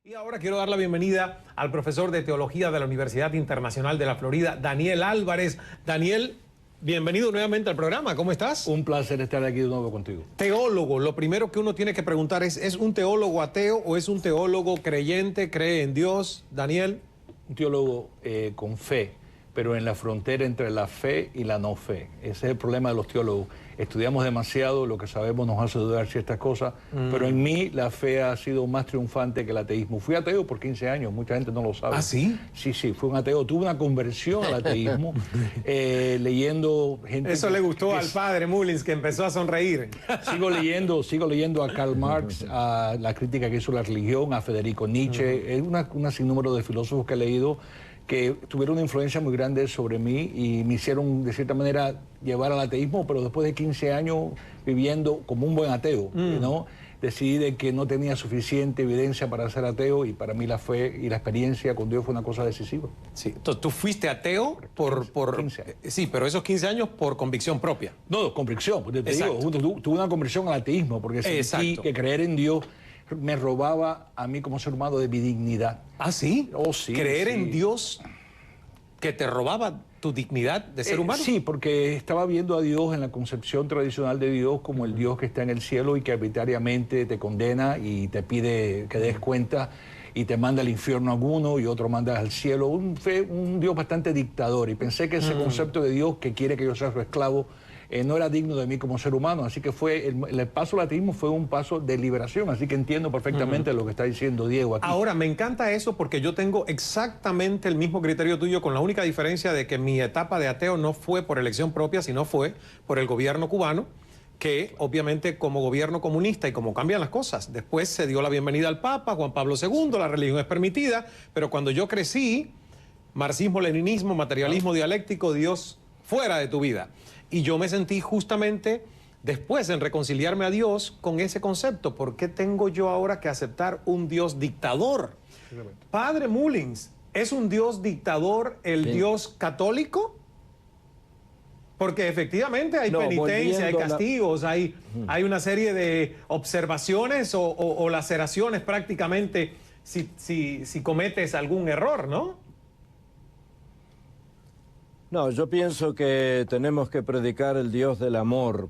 Y ahora quiero dar la bienvenida al profesor de Teología de la Universidad Internacional de la Florida, Daniel Álvarez. Daniel, bienvenido nuevamente al programa. ¿Cómo estás? Un placer estar aquí de nuevo contigo. Teólogo, lo primero que uno tiene que preguntar ¿es un teólogo ateo o es un teólogo creyente, cree en Dios? Daniel. Un teólogo con fe, pero en la frontera entre la fe y la no fe. Ese es el problema de los teólogos. Estudiamos demasiado, lo que sabemos nos hace dudar ciertas cosas, pero en mí la fe ha sido más triunfante que el ateísmo. Fui ateo por 15 años, mucha gente no lo sabe. ¿Ah, sí? Sí, fui un ateo. Tuve una conversión al ateísmo, leyendo gente... Eso le gustó al padre Mullins, que empezó a sonreír. Sigo leyendo a Karl Marx, a la crítica que hizo la religión, a Federico Nietzsche, un sinnúmero de filósofos que he leído que tuvieron una influencia muy grande sobre mí y me hicieron, de cierta manera, llevar al ateísmo, pero después de 15 años viviendo como un buen ateo, ¿no? Decidí de que no tenía suficiente evidencia para ser ateo y para mí la fe y la experiencia con Dios fue una cosa decisiva. Sí, entonces tú fuiste ateo por 15 años. Sí, pero esos 15 años por convicción propia. No, convicción, porque te digo, tuve una conversión al ateísmo, porque sentí que creer en Dios me robaba a mí como ser humano de mi dignidad. ¿Ah, sí? Oh, sí. ¿Creer en Dios que te robaba tu dignidad de ser humano? Sí, porque estaba viendo a Dios en la concepción tradicional de Dios como el Dios que está en el cielo y que arbitrariamente te condena y te pide que des cuenta y te manda al infierno a uno y otro manda al cielo. Un Dios bastante dictador, y pensé que ese concepto de Dios que quiere que yo sea su esclavo no era digno de mí como ser humano, así que el paso al ateísmo fue un paso de liberación, así que entiendo perfectamente lo que está diciendo Diego aquí. Ahora, me encanta eso porque yo tengo exactamente el mismo criterio tuyo, con la única diferencia de que mi etapa de ateo no fue por elección propia, sino fue por el gobierno cubano, que obviamente como gobierno comunista y como cambian las cosas, después se dio la bienvenida al Papa, Juan Pablo II, la religión es permitida, pero cuando yo crecí, marxismo, leninismo, materialismo dialéctico, Dios fuera de tu vida. Y yo me sentí justamente después en reconciliarme a Dios con ese concepto. ¿Por qué tengo yo ahora que aceptar un Dios dictador? Padre Mullins, ¿es un Dios dictador el Dios católico? Porque efectivamente hay penitencia, hay castigos, hay una serie de observaciones o laceraciones prácticamente si cometes algún error, ¿no? No, yo pienso que tenemos que predicar el Dios del amor.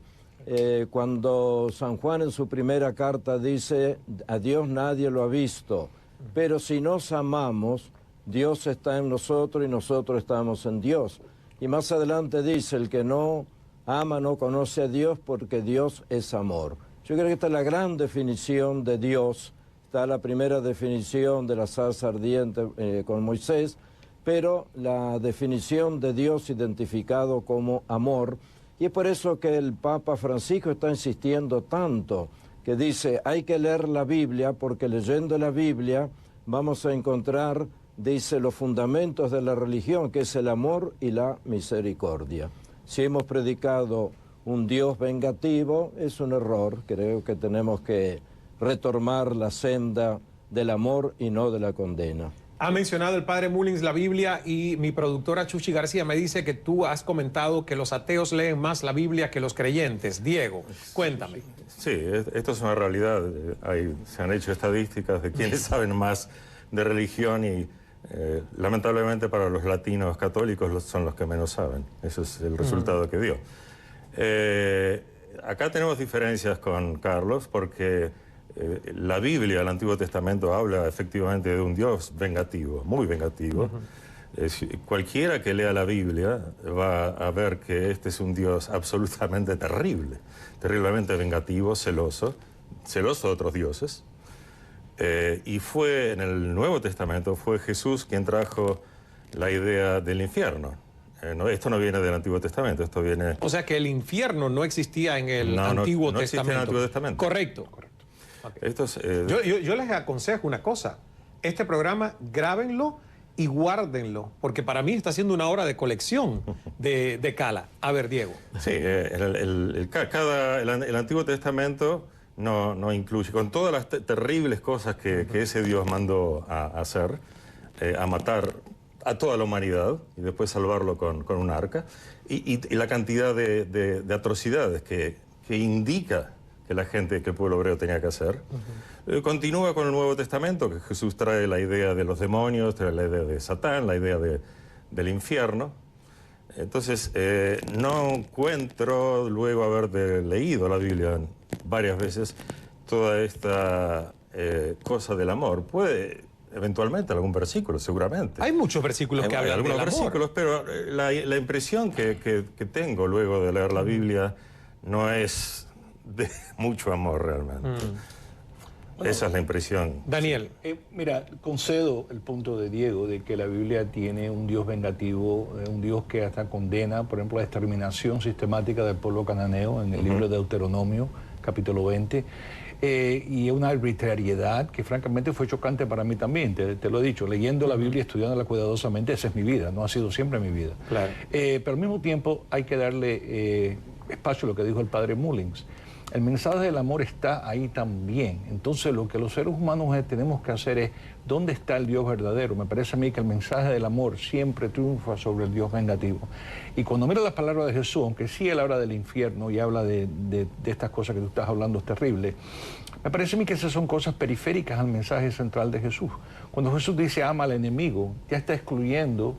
Cuando San Juan en su primera carta dice, a Dios nadie lo ha visto, pero si nos amamos, Dios está en nosotros y nosotros estamos en Dios. Y más adelante dice, el que no ama no conoce a Dios porque Dios es amor. Yo creo que esta es la gran definición de Dios. Está la primera definición de la zarza ardiente con Moisés, pero la definición de Dios identificado como amor, y es por eso que el Papa Francisco está insistiendo tanto, que dice, hay que leer la Biblia, porque leyendo la Biblia vamos a encontrar, dice, los fundamentos de la religión, que es el amor y la misericordia. Si hemos predicado un Dios vengativo, es un error. Creo que tenemos que retomar la senda del amor y no de la condena. Ha mencionado el padre Mullins la Biblia y mi productora Chuchi García me dice que tú has comentado que los ateos leen más la Biblia que los creyentes. Diego, cuéntame. Sí, esto es una realidad. Se han hecho estadísticas de quienes saben más de religión y lamentablemente para los latinos católicos son los que menos saben. Eso es el resultado que dio. Acá tenemos diferencias con Carlos porque la Biblia, el Antiguo Testamento, habla efectivamente de un Dios vengativo, muy vengativo. Cualquiera que lea la Biblia va a ver que este es un Dios absolutamente terrible, terriblemente vengativo, celoso de otros dioses. Y fue en el Nuevo Testamento, fue Jesús quien trajo la idea del infierno. Esto no viene del Antiguo Testamento, esto viene... O sea que el infierno no existía en el Antiguo Testamento. No existía en el Antiguo Testamento. Correcto. Okay. Esto es, yo les aconsejo una cosa, este programa grábenlo y guárdenlo, porque para mí está siendo una obra de colección de Cala. A ver, Diego. Sí, el Antiguo Testamento no incluye, con todas las terribles cosas que ese Dios mandó a hacer, a matar a toda la humanidad y después salvarlo con un arca, y la cantidad de atrocidades que indica la gente, que el pueblo hebreo tenía que hacer. Continúa con el Nuevo Testamento, que Jesús trae la idea de los demonios, trae la idea de Satán, la idea del infierno. Entonces, no encuentro, luego haber leído la Biblia varias veces, toda esta cosa del amor. Puede, eventualmente, algún versículo, seguramente. Hay muchos versículos que hablan del amor. Algunos versículos, pero la impresión que tengo luego de leer la Biblia no es de mucho amor realmente. Bueno, esa es la impresión. Daniel. Mira, concedo el punto de Diego de que la Biblia tiene un Dios vengativo, un Dios que hasta condena, por ejemplo, la exterminación sistemática del pueblo cananeo en el libro de Deuteronomio, capítulo 20, y una arbitrariedad que francamente fue chocante para mí también, te lo he dicho, leyendo la Biblia, estudiándola cuidadosamente, esa es mi vida, no ha sido siempre mi vida. Claro. Pero al mismo tiempo hay que darle espacio a lo que dijo el padre Mullins. El mensaje del amor está ahí también. Entonces, lo que los seres humanos tenemos que hacer es, ¿dónde está el Dios verdadero? Me parece a mí que el mensaje del amor siempre triunfa sobre el Dios vengativo. Y cuando miro las palabras de Jesús, aunque sí él habla del infierno y habla de estas cosas que tú estás hablando, es terrible, me parece a mí que esas son cosas periféricas al mensaje central de Jesús. Cuando Jesús dice ama al enemigo, ya está excluyendo,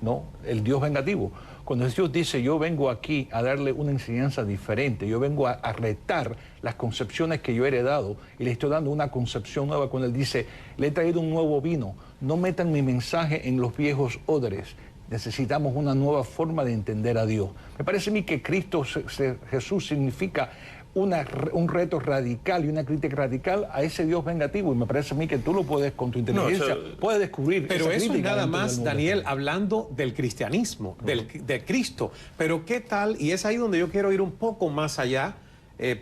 ¿no?, el Dios vengativo. Cuando Jesús dice, yo vengo aquí a darle una enseñanza diferente, yo vengo a retar las concepciones que yo he heredado y le estoy dando una concepción nueva, cuando Él dice, le he traído un nuevo vino, no metan mi mensaje en los viejos odres, necesitamos una nueva forma de entender a Dios. Me parece a mí que Jesús significa un reto radical y una crítica radical a ese Dios vengativo, y me parece a mí que tú lo puedes, con tu inteligencia, puedes descubrir. Pero eso es nada más, Daniel, hablando del cristianismo, de Cristo. Pero ¿qué tal? Y es ahí donde yo quiero ir un poco más allá,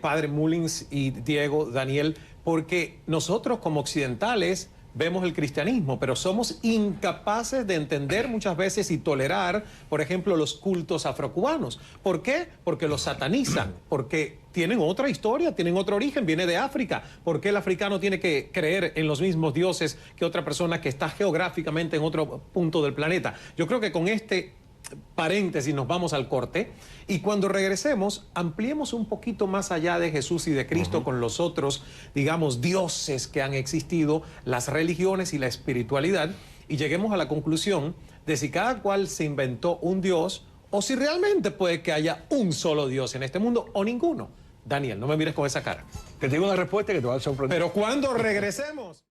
Padre Mullins y Diego, Daniel, porque nosotros como occidentales vemos el cristianismo, pero somos incapaces de entender muchas veces y tolerar, por ejemplo, los cultos afrocubanos. ¿Por qué? Porque los satanizan, porque tienen otra historia, tienen otro origen, viene de África. ¿Por qué el africano tiene que creer en los mismos dioses que otra persona que está geográficamente en otro punto del planeta? Yo creo que con este paréntesis nos vamos al corte y cuando regresemos ampliemos un poquito más allá de Jesús y de Cristo con los otros, digamos, dioses que han existido, las religiones y la espiritualidad, y lleguemos a la conclusión de si cada cual se inventó un dios o si realmente puede que haya un solo dios en este mundo o ninguno. Daniel, no me mires con esa cara. Te digo una respuesta que te va a sorprender. Pero cuando regresemos...